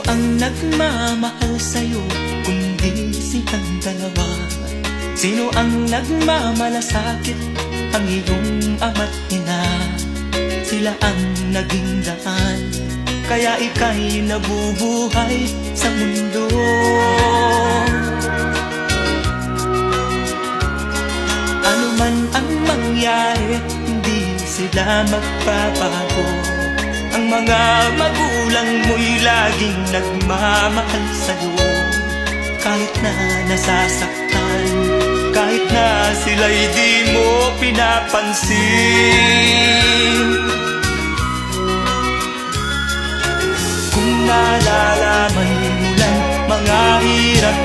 ang nagmamahal sa'yo kundi silang dalawa? Sino ang nagmamalasakit? Ang iyong ama't ina. Sila ang naging daan, kaya ika'y nabubuhay sa mundo. Ano man ang mangyari, hindi sila magpapago. Ang mga magulang mo'y laging nagmamahal sa'yo. Kahit na nasasaktan, kahit na sila'y di mo pinapansin. Kung nalalaman mo lang mga hirap